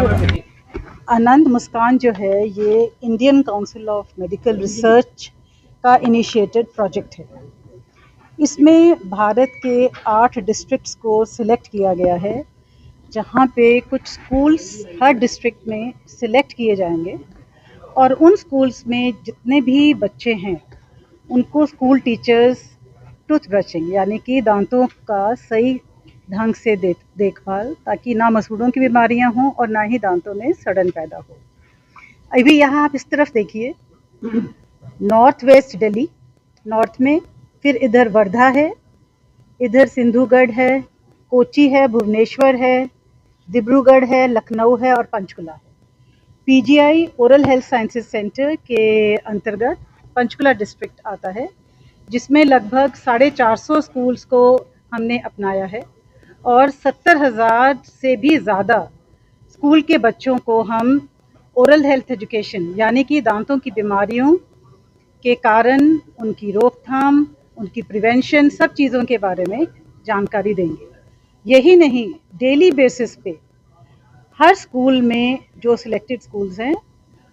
आनंद मुस्कान जो है ये Indian council of medical research का इनिशिएटेड प्रोजेक्ट है। इसमें भारत के 8 डिस्ट्रिक्ट्स को सिलेक्ट किया गया है, जहाँ पे कुछ स्कूल्स हर डिस्ट्रिक्ट में सिलेक्ट किए जाएंगे और उन स्कूल्स में जितने भी बच्चे हैं उनको स्कूल टीचर्स टूथ ब्रशिंग यानी कि दांतों का सही ढंग से देखभाल, ताकि ना मसूड़ों की बीमारियां हों और ना ही दांतों में सड़न पैदा हो। अभी यहाँ आप इस तरफ देखिए, नॉर्थ वेस्ट दिल्ली नॉर्थ में, फिर इधर वर्धा है, इधर सिंधुगढ़ है, कोची है, भुवनेश्वर है, डिब्रूगढ़ है, लखनऊ है और पंचकुला है। PGI oral health sciences centre के अंतर्गत पंचकुला डिस्ट्रिक्ट आता है, जिसमें लगभग 450 स्कूल्स को हमने अपनाया है और 70,000 से भी ज़्यादा स्कूल के बच्चों को हम ओरल हेल्थ एजुकेशन यानी कि दांतों की बीमारियों के कारण, उनकी रोकथाम, उनकी प्रिवेंशन, सब चीज़ों के बारे में जानकारी देंगे। यही नहीं, डेली बेसिस पे हर स्कूल में जो सिलेक्टेड स्कूल्स हैं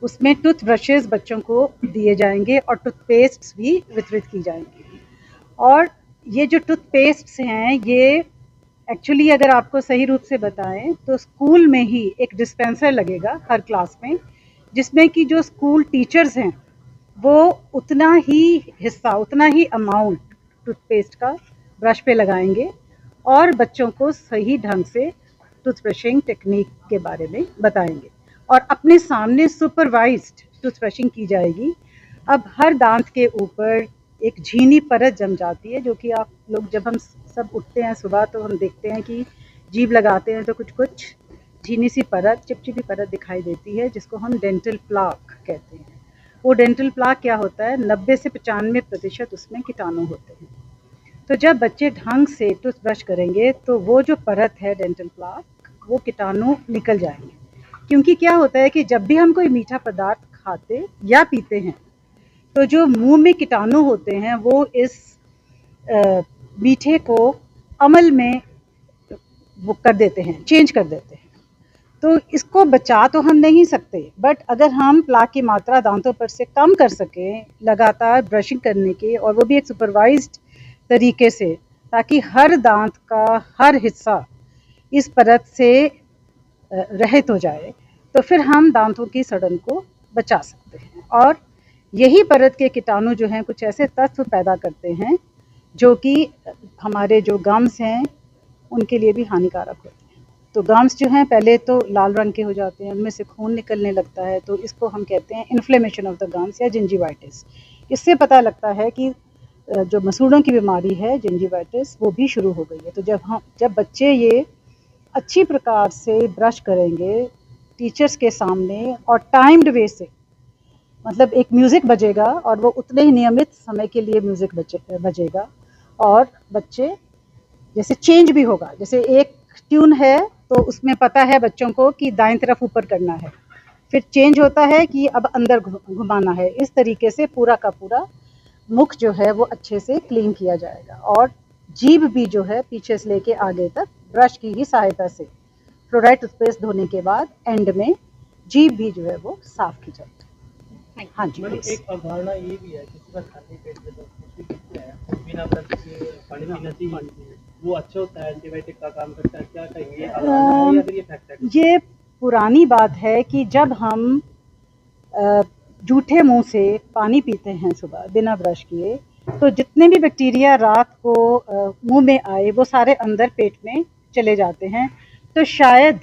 उसमें टूथ ब्रशेस बच्चों को दिए जाएंगे और टूथपेस्ट्स भी वितरित की जाएंगी। और ये जो टूथपेस्ट्स हैं ये एक्चुअली अगर आपको सही रूप से बताएं तो स्कूल में ही एक डिस्पेंसर लगेगा हर क्लास में, जिसमें कि जो स्कूल टीचर्स हैं वो उतना ही हिस्सा, उतना ही अमाउंट टूथपेस्ट का ब्रश पे लगाएंगे और बच्चों को सही ढंग से टूथ ब्रशिंग टेक्निक के बारे में बताएंगे और अपने सामने सुपरवाइज्ड टूथ ब्रशिंग की जाएगी। अब हर दांत के ऊपर एक झीनी परत जम जाती है, जो कि आप लोग जब हम सब उठते हैं सुबह तो हम देखते हैं कि जीभ लगाते हैं तो कुछ झीनी सी परत, चिपचिपी परत दिखाई देती है, जिसको हम डेंटल प्लाक कहते हैं। वो डेंटल प्लाक क्या होता है, 90 से 95% उसमें कीटाणु होते हैं। तो जब बच्चे ढंग से टूथब्रश करेंगे तो वो जो परत है डेंटल प्लाक, वो कीटाणु निकल जाएंगे। क्योंकि क्या होता है कि जब भी हम कोई मीठा पदार्थ खाते या पीते हैं तो जो मुंह में कीटाणु होते हैं वो इस मीठे को अमल में वो कर देते हैं, चेंज कर देते हैं। तो इसको बचा तो हम नहीं सकते, बट अगर हम प्लाक की मात्रा दांतों पर से कम कर सकें लगातार ब्रशिंग करने के, और वो भी एक सुपरवाइज्ड तरीके से, ताकि हर दांत का हर हिस्सा इस परत से रहित हो जाए, तो फिर हम दांतों की सड़न को बचा सकते हैं। और यही परत के कीटाणु जो हैं कुछ ऐसे तत्व पैदा करते हैं जो कि हमारे जो गम्स हैं उनके लिए भी हानिकारक होते हैं। तो गम्स जो हैं पहले तो लाल रंग के हो जाते हैं, उनमें से खून निकलने लगता है, तो इसको हम कहते हैं इन्फ्लेमेशन ऑफ द गम्स या जिंजिवाइटिस। इससे पता लगता है कि जो मसूड़ों की बीमारी है जिंजिवाइटिस वो भी शुरू हो गई है। तो जब बच्चे ये अच्छी प्रकार से ब्रश करेंगे टीचर्स के सामने और टाइम्ड वे से, मतलब एक म्यूज़िक बजेगा और वो उतने ही नियमित समय के लिए म्यूज़िक बजेगा और बच्चे जैसे चेंज भी होगा, जैसे एक ट्यून है तो उसमें पता है बच्चों को कि दाएं तरफ ऊपर करना है, फिर चेंज होता है कि अब अंदर घुमाना है। इस तरीके से पूरा का पूरा मुख जो है वो अच्छे से क्लीन किया जाएगा और जीभ भी जो है पीछे से लेके आगे तक ब्रश की ही सहायता से फ्लोराइड टूथपेस्ट धोने के बाद एंड में जीभ भी जो है वो साफ की जाएगी। हाँ जी, एक अवधारणा ये भी है कि खाली पेट में बिना ब्रश के पानी पीना चाहिए, वो अच्छा होता है, एंटीबायोटिक का काम करता है, क्या कहेंगे या फिर ये फैक्ट है? ये पुरानी बात है कि जब हम जूठे मुंह से पानी पीते हैं सुबह बिना ब्रश किए, तो जितने भी बैक्टीरिया रात को मुंह में आए वो सारे अंदर पेट में चले जाते हैं। तो शायद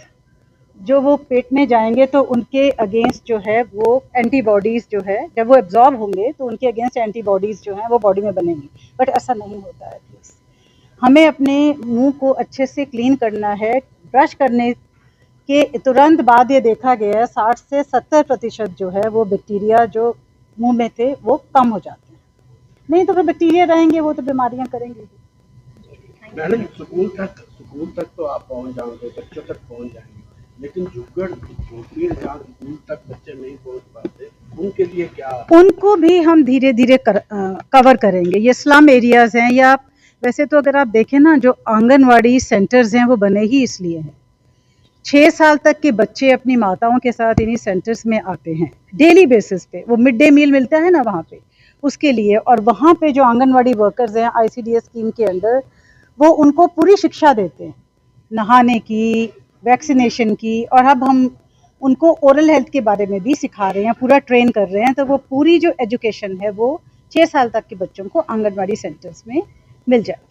जो वो पेट में जाएंगे तो उनके अगेंस्ट जो है वो एंटीबॉडीज़ जो है, जब वो एब्जॉर्ब होंगे तो उनके अगेंस्ट एंटीबॉडीज़ जो हैं वो बॉडी में बनेंगी। बट ऐसा नहीं होता है। प्लीज़ हमें अपने मुंह को अच्छे से क्लीन करना है। ब्रश करने के तुरंत बाद ये देखा गया है 60 से 70% जो है वो बैक्टीरिया जो मुंह में थे वो कम हो जाते हैं। नहीं तो फिर बैक्टीरिया रहेंगे, वो तो बीमारियां करेंगे। मैडम स्कूल तक तो आप पहुंच जाओगे, बच्चों तक पहुंच जाएंगे, लेकिन झुग्गड़ झोपड़ियां जहाँ स्कूल तक बच्चे नहीं पहुंच पाते उनके लिए क्या? उनको भी हम धीरे धीरे कवर करेंगे। ये स्लम एरियाज हैं, या वैसे तो अगर आप देखें ना जो आंगनवाड़ी सेंटर्स हैं वो बने ही इसलिए हैं। 6 साल तक के बच्चे अपनी माताओं के साथ इन्हीं सेंटर्स में आते हैं डेली बेसिस पे। वो मिड डे मील मिलता है ना वहाँ पे, उसके लिए। और वहाँ पे जो आंगनवाड़ी वर्कर्स हैं ICDS स्कीम के अंदर, वो उनको पूरी शिक्षा देते हैं, नहाने की, वैक्सीनेशन की, और अब हम उनको ओरल हेल्थ के बारे में भी सिखा रहे हैं, पूरा ट्रेन कर रहे हैं। तो वो पूरी जो एजुकेशन है वो 6 साल तक के बच्चों को आंगनवाड़ी सेंटर्स में मिल जाए।